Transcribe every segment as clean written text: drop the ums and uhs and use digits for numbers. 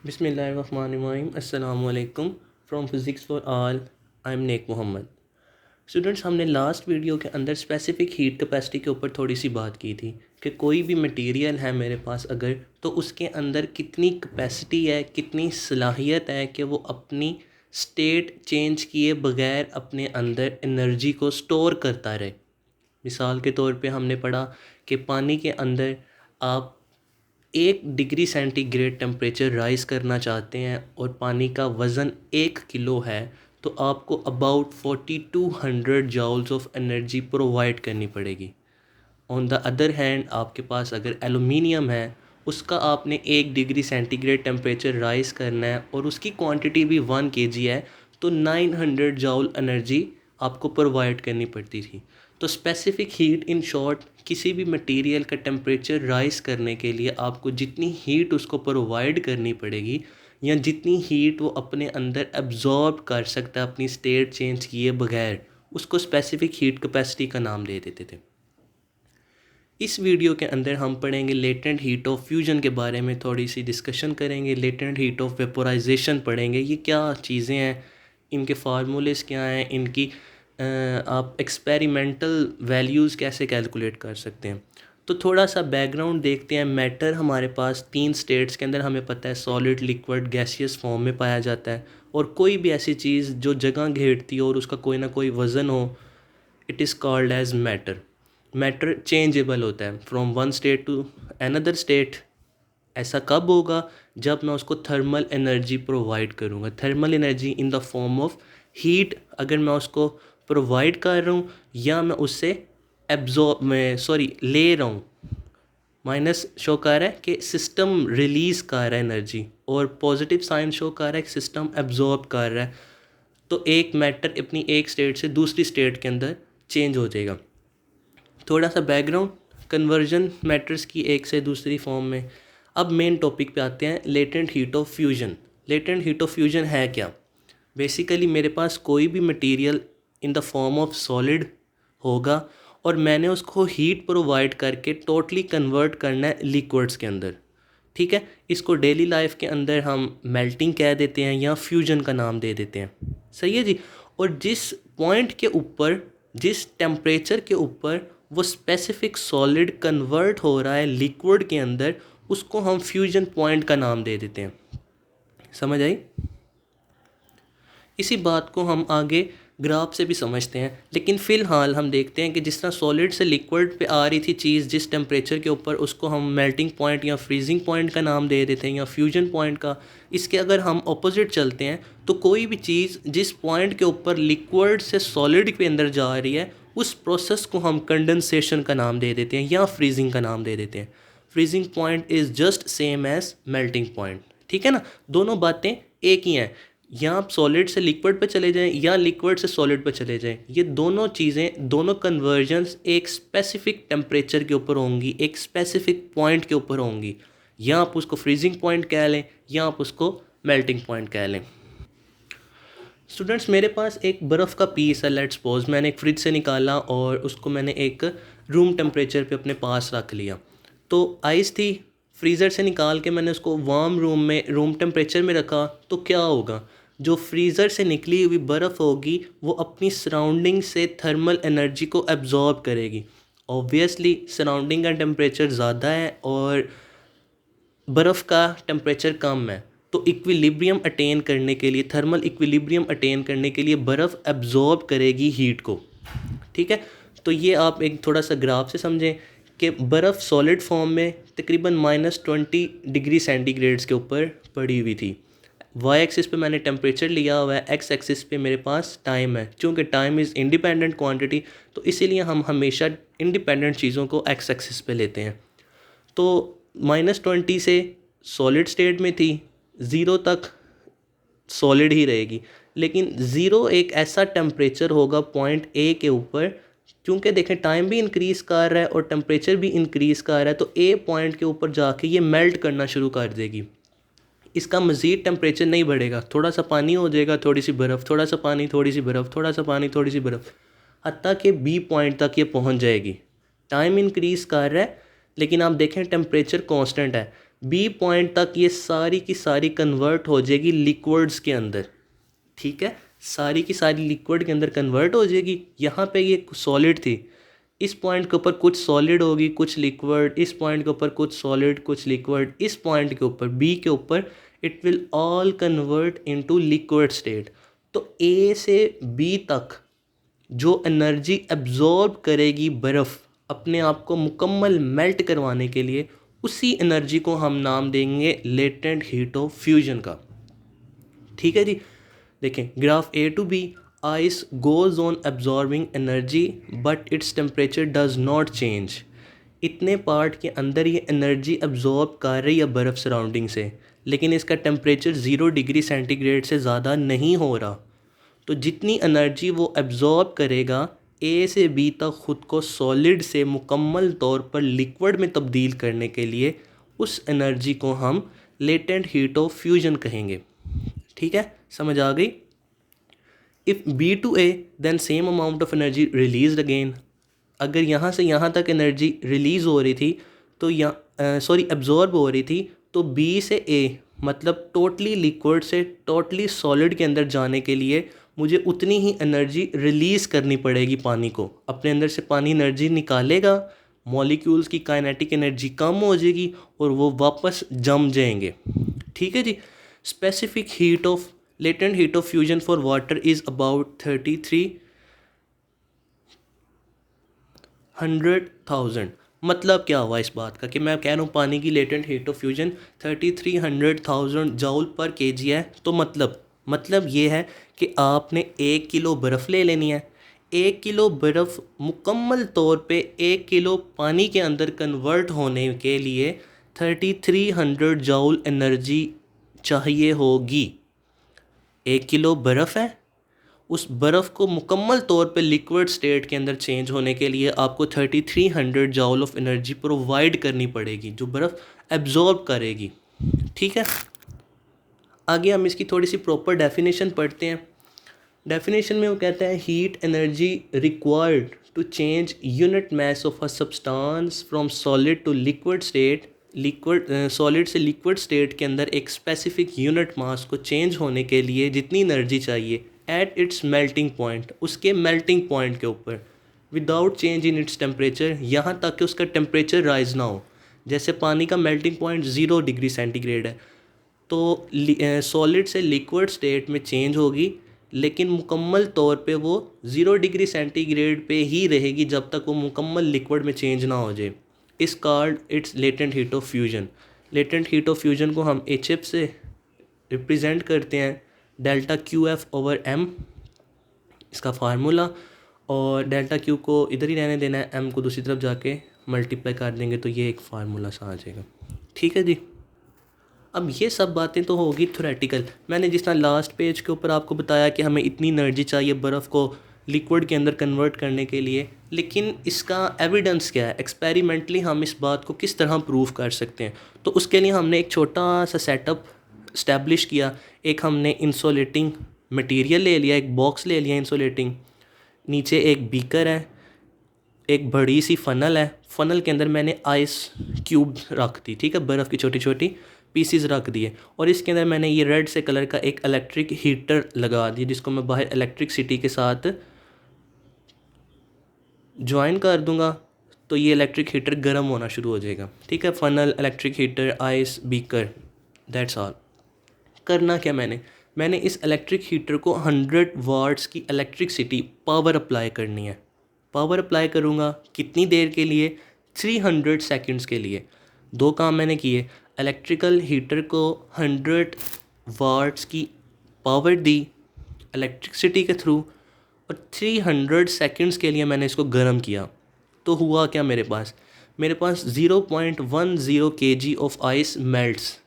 बिस्मिल्लाहिर्रहमानिर्रहीम अस्सलामुअलैकुम from physics for all. I am Nek Mohammad. Students, हमने लास्ट वीडियो के अंदर स्पेसिफ़िक हीट कैपेसिटी के ऊपर थोड़ी सी बात की थी कि कोई भी मटेरियल है मेरे पास अगर, तो उसके अंदर कितनी कैपेसिटी है, कितनी सलाहियत है कि वो अपनी स्टेट चेंज किए बगैर अपने अंदर एनर्जी को स्टोर करता रहे। मिसाल के तौर पे हमने पढ़ा कि पानी के अंदर आप 1 डिग्री सेंटीग्रेड टेम्परेचर राइज़ करना चाहते हैं और पानी का वज़न 1 किलो है, तो आपको about 4200 joules of energy provide करनी पड़ेगी। ऑन द अदर हैंड आपके पास अगर एलुमिनियम है, उसका आपने 1 डिग्री सेंटीग्रेड टेम्परेचर राइज़ करना है और उसकी क्वांटिटी भी 1 kg है, तो 900 जाउल एनर्जी आपको प्रोवाइड करनी पड़ती थी। तो स्पेसिफ़िक हीट इन शॉर्ट, किसी भी मटेरियल का टेम्परेचर राइज़ करने के लिए आपको जितनी हीट उसको प्रोवाइड करनी पड़ेगी या जितनी हीट वो अपने अंदर एब्जॉर्ब कर सकता है अपनी स्टेट चेंज किए बगैर, उसको स्पेसिफ़िक हीट कैपेसिटी का नाम दे देते थे। इस वीडियो के अंदर हम पढ़ेंगे लेटेंट हीट ऑफ फ्यूजन के बारे में, थोड़ी सी डिस्कशन करेंगे। लेटेंट हीट ऑफ वेपोराइजेशन पढ़ेंगे, ये क्या चीज़ें हैं, इनके फार्मूलेस क्या हैं, इनकी आप एक्सपेरिमेंटल वैल्यूज़ कैसे कैलकुलेट कर सकते हैं। तो थोड़ा सा बैकग्राउंड देखते हैं। मैटर हमारे पास 3 स्टेट्स के अंदर हमें पता है, सॉलिड, लिक्विड, गैसियस फॉर्म में पाया जाता है। और कोई भी ऐसी चीज़ जो जगह घेरती हो और उसका कोई ना कोई वज़न हो, it is called as matter. Matter changeable होता है from one state to another state. ऐसा कब होगा? जब मैं उसको थर्मल एनर्जी प्रोवाइड करूँगा। Thermal energy in the form of heat, अगर मैं उसको प्रोवाइड कर रहा हूँ या मैं उससे ले रहा हूँ। माइनस शो कर रहा है कि सिस्टम रिलीज़ कर रहा है एनर्जी, और पॉजिटिव साइन शो कर रहा है कि सिस्टम एब्जॉर्ब कर रहा है। तो एक मैटर अपनी एक स्टेट से दूसरी स्टेट के अंदर चेंज हो जाएगा। थोड़ा सा बैकग्राउंड, कन्वर्जन मैटर्स की एक से दूसरी फॉर्म में। अब मेन टॉपिक पे आते हैं, latent heat of fusion. Latent heat of fusion है क्या? बेसिकली मेरे पास कोई भी material in the form of solid होगा और मैंने उसको हीट प्रोवाइड करके टोटली कन्वर्ट करना है लिक्विड्स के अंदर। ठीक है, इसको डेली लाइफ के अंदर हम मेल्टिंग कह देते हैं या फ्यूजन का नाम दे देते हैं। सही है जी। और जिस पॉइंट के ऊपर, जिस टेम्परेचर के ऊपर वो स्पेसिफिक सॉलिड कन्वर्ट हो रहा है लिक्विड के अंदर, उसको हम फ्यूजन पॉइंट का नाम दे देते हैं। समझ आई? इसी बात को हम आगे ग्राफ से भी समझते हैं, लेकिन फ़िलहाल हम देखते हैं कि जिस तरह सॉलिड से लिक्विड पे आ रही थी चीज़ जिस टेम्परेचर के ऊपर, उसको हम मेल्टिंग पॉइंट या फ्रीजिंग पॉइंट का नाम दे देते हैं या फ्यूजन पॉइंट का। इसके अगर हम ऑपोजिट चलते हैं, तो कोई भी चीज़ जिस पॉइंट के ऊपर लिक्विड से सॉलिड के अंदर जा रही है, उस प्रोसेस को हम कंडेंसेशन का नाम दे देते हैं या फ्रीजिंग का नाम दे देते हैं। Freezing point is just same as melting point. ठीक है ना, दोनों बातें एक ही हैं। या आप सॉलिड से लिक्विड पे चले जाएं या लिक्विड से सॉलिड पे चले जाएं, ये दोनों चीज़ें, दोनों कन्वर्जन्स एक स्पेसिफिक टेम्परेचर के ऊपर होंगी, एक स्पेसिफिक पॉइंट के ऊपर होंगी। या आप उसको फ्रीजिंग पॉइंट कह लें या आप उसको मेल्टिंग पॉइंट कह लें। स्टूडेंट्स, मेरे पास एक बर्फ़ का पीस है। लेट्स सपोज मैंने एक फ्रिज से निकाला और उसको मैंने एक रूम टेम्परेचर पे अपने पास रख लिया। तो आइस थी, फ्रीज़र से निकाल के मैंने उसको वार्म रूम में, रूम टेम्परेचर में रखा, तो क्या होगा? जो फ्रीज़र से निकली हुई बर्फ़ होगी वो अपनी सराउंडिंग से थर्मल एनर्जी को एब्जॉर्ब करेगी। ऑब्वियसली सराउंडिंग का टेम्परेचर ज़्यादा है और बर्फ़ का टेम्परेचर कम है, तो इक्विलिब्रियम अटेन करने के लिए, थर्मल इक्विलिब्रियम अटेन करने के लिए बर्फ़ एब्जॉर्ब करेगी हीट को। ठीक है, तो ये आप एक थोड़ा सा ग्राफ से समझें कि बर्फ़ सॉलिड फॉर्म में तकरीबन -20 डिग्री सेंटीग्रेड्स के ऊपर पड़ी हुई थी। वाई एक्सिस पे मैंने टेम्परेचर लिया हुआ है, एक्स एक्सिस पे मेरे पास टाइम है। चूँकि टाइम इज़ इंडिपेंडेंट क्वांटिटी, तो इसीलिए हम हमेशा इंडिपेंडेंट चीज़ों को एक्स एक्सिस पे लेते हैं। तो -20 से सॉलिड स्टेट में थी, ज़ीरो तक सॉलिड ही रहेगी। लेकिन ज़ीरो एक ऐसा टेम्परेचर होगा पॉइंट ए के ऊपर, क्योंकि देखें टाइम भी इंक्रीज़ कर रहा है और टेम्परेचर भी इंक्रीज़ कर रहा है, तो ए पॉइंट के ऊपर जाके ये मेल्ट करना शुरू कर देगी। इसका मज़ीद टेम्परेचर नहीं बढ़ेगा, थोड़ा सा पानी हो जाएगा, थोड़ी सी बर्फ़, थोड़ा सा पानी, थोड़ी सी बर्फ़, थोड़ा सा पानी, थोड़ी सी बर्फ़, हत्ता कि बी पॉइंट तक ये पहुंच जाएगी। टाइम इंक्रीज़ कर रहा है लेकिन आप देखें टेम्परेचर कांस्टेंट है। बी पॉइंट तक ये सारी की सारी कन्वर्ट हो जाएगी लिक्विड्स के अंदर, ठीक है, सारी की सारी लिक्विड के अंदर कन्वर्ट हो जाएगी। यहाँ पे ये सॉलिड थी, इस पॉइंट के ऊपर कुछ सॉलिड होगी कुछ लिक्विड, इस पॉइंट के ऊपर कुछ सॉलिड कुछ लिक्विड, इस पॉइंट के ऊपर बी के ऊपर it will all convert into liquid state. तो ए से बी तक जो एनर्जी एब्जॉर्ब करेगी बर्फ़ अपने आप को मुकम्मल मेल्ट करवाने के लिए, उसी एनर्जी को हम नाम देंगे लेटेंट हीट ऑफ फ्यूजन का। ठीक है जी। देखें graph A to B, ice goes on absorbing energy but its temperature does not change. इतने पार्ट के अंदर ये एनर्जी एब्जॉर्ब कर रही है बर्फ़ सराउंडिंग से, लेकिन इसका टेम्परेचर 0 डिग्री सेंटीग्रेड से ज़्यादा नहीं हो रहा। तो जितनी एनर्जी वो एब्जॉर्ब करेगा ए से बी तक ख़ुद को सॉलिड से मुकम्मल तौर पर लिक्विड में तब्दील करने के लिए, उस एनर्जी को हम लेटेंट हीट ऑफ फ्यूजन कहेंगे। ठीक है, समझ आ गई। If B to A then same amount of energy release again. अगर यहाँ से यहाँ तक एनर्जी रिलीज़ हो रही थी तो एब्जॉर्ब हो रही थी, तो बी से ए मतलब टोटली लिक्विड से टोटली सॉलिड के अंदर जाने के लिए मुझे उतनी ही एनर्जी रिलीज़ करनी पड़ेगी। पानी को अपने अंदर से पानी एनर्जी निकालेगा, मॉलिक्यूल्स की काइनेटिक एनर्जी कम हो जाएगी और वो वापस जम जाएंगे। ठीक है जी। Specific heat of latent heat of fusion for water is about 3300,000। मतलब क्या हुआ इस बात का कि मैं कह रहा हूँ पानी की latent heat of fusion 3300,000 joule पर केजी है। तो मतलब ये है कि आपने 1 किलो बर्फ़ ले लेनी है। 1 किलो बर्फ़ मुकम्मल तौर पे 1 किलो पानी के अंदर कन्वर्ट होने के लिए 3300 जूल एनर्जी चाहिए होगी। 1 किलो बर्फ़ है, उस बर्फ़ को मुकम्मल तौर पे लिक्विड स्टेट के अंदर चेंज होने के लिए आपको 3300 जूल ऑफ एनर्जी प्रोवाइड करनी पड़ेगी, जो बर्फ़ एब्जॉर्ब करेगी। ठीक है, आगे हम इसकी थोड़ी सी प्रॉपर डेफिनेशन पढ़ते हैं। डेफिनेशन में वो कहता है heat energy required to change unit mass of a substance from solid to liquid state. Solid से लिक्विड स्टेट के अंदर एक स्पेसिफिक यूनिट मास को चेंज होने के लिए जितनी एनर्जी चाहिए एट इट्स मेल्टिंग पॉइंट, उसके मेल्टिंग पॉइंट के ऊपर, without change in its temperature, यहाँ तक कि उसका टेम्परेचर राइज ना हो। जैसे पानी का मेल्टिंग पॉइंट 0 डिग्री सेंटीग्रेड है, तो सॉलिड से लिक्विड स्टेट में चेंज होगी, लेकिन मुकम्मल तौर पे वो 0 डिग्री सेंटीग्रेड पे ही रहेगी जब तक वो मुकम्मल लिक्विड में चेंज ना हो जाए। इस called its latent heat of fusion. Latent heat of fusion को हम HF से रिप्रेजेंट करते हैं, डेल्टा QF/m इसका फार्मूला, और डेल्टा Q को इधर ही रहने देना है, M को दूसरी तरफ जाके मल्टीप्लाई कर देंगे तो ये एक फार्मूला सा आ जाएगा। ठीक है जी। अब ये सब बातें तो होगी थ्योरेटिकल। मैंने जिस तरह लास्ट पेज के ऊपर आपको बताया कि हमें इतनी एनर्जी चाहिए बर्फ़ को लिक्विड के अंदर कन्वर्ट करने के लिए, लेकिन इसका एविडेंस क्या है, एक्सपेरिमेंटली हम इस बात को किस तरह प्रूव कर सकते हैं। तो उसके लिए हमने एक छोटा सा सेटअप इस्टेब्लिश किया। एक हमने इंसुलेटिंग मटेरियल ले लिया, एक बॉक्स ले लिया इंसुलेटिंग, नीचे एक बीकर है, एक बड़ी सी फ़नल है, फ़नल के अंदर मैंने आइस क्यूब रख दी, ठीक है, बर्फ़ की छोटी छोटी पीसीज रख दिए, और इसके अंदर मैंने ये रेड से कलर का एक इलेक्ट्रिक हीटर लगा दिया जिसको मैं बाहर इलेक्ट्रिसिटी के साथ ज्वाइन कर दूंगा, तो ये इलेक्ट्रिक हीटर गर्म होना शुरू हो जाएगा। ठीक है, funnel, electric heater, ice, beaker, that's all. करना क्या मैंने इस इलेक्ट्रिक हीटर को 100 वाट्स की इलेक्ट्रिसिटी पावर अप्लाई करनी है। पावर अप्लाई करूँगा कितनी देर के लिए? 300 सेकंड्स के लिए। दो काम मैंने किए, इलेक्ट्रिकल हीटर को 100 वाट्स की पावर दी इलेक्ट्रिसिटी के थ्रू, और 300 सेकंड्स के लिए मैंने इसको गर्म किया। तो हुआ क्या मेरे पास 0.10 kg ऑफ आइस मेल्ट्स,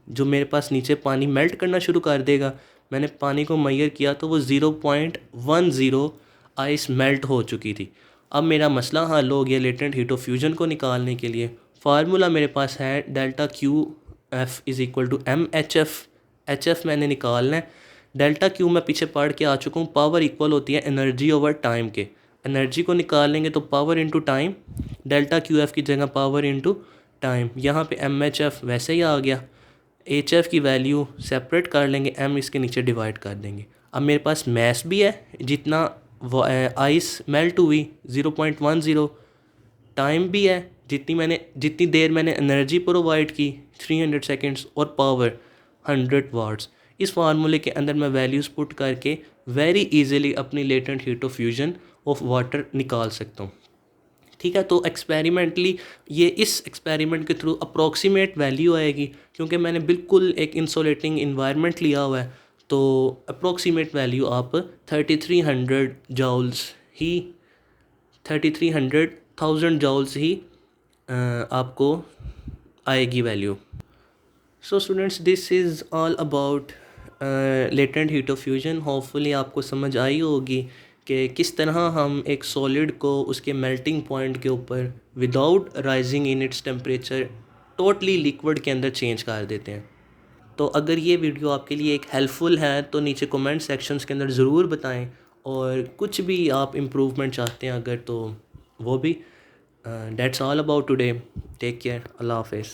जो मेरे पास नीचे पानी मेल्ट करना शुरू कर देगा। मैंने पानी को मेजर किया तो वो 0.10 आइस मेल्ट हो चुकी थी। अब मेरा मसला हल हो गया लेटेंट हीट ऑफ फ्यूजन को निकालने के लिए। फार्मूला मेरे पास है डेल्टा QF=mHF। HF मैंने निकालना है। डेल्टा Q मैं पीछे पढ़ के आ चुका हूँ, पावर इक्वल होती है एनर्जी ओवर टाइम के। एनर्जी को निकाल लेंगे तो power into time, delta QF की जगह पावर इंटू टाइम, यहाँ पे MHF वैसे ही आ गया, HF की वैल्यू सेपरेट कर लेंगे, M इसके नीचे डिवाइड कर देंगे। अब मेरे पास मैस भी है, जितना आइस मेल्ट हुई 0.10, टाइम भी है, जितनी देर मैंने एनर्जी प्रोवाइड की 300 सेकेंड्स, और पावर 100 वाट्स। इस फार्मूले के अंदर मैं वैल्यूज़ पुट करके वेरी इजीली अपनी latent heat of fusion of water निकाल सकता हूँ। ठीक है, तो एक्सपेरिमेंटली ये इस एक्सपेरिमेंट के थ्रू अप्रॉक्सीमेट वैल्यू आएगी, क्योंकि मैंने बिल्कुल एक इंसुलेटिंग इन्वायरमेंट लिया हुआ है, तो अप्रॉक्सीमेट वैल्यू आप 3300 जाउल्स ही 3300,000 जाउल्स ही आपको आएगी value. So students, this is all about latent heat of fusion. Hopefully आपको समझ आई होगी कि किस तरह हम एक सॉलिड को उसके मेल्टिंग पॉइंट के ऊपर without rising in its temperature totally liquid के अंदर चेंज कर देते हैं। तो अगर ये वीडियो आपके लिए एक हेल्पफुल है तो नीचे कमेंट सेक्शंस के अंदर ज़रूर बताएं, और कुछ भी आप इम्प्रूवमेंट चाहते हैं अगर, तो वो भी। That's all about today. Take care. अल्लाह हाफिज़।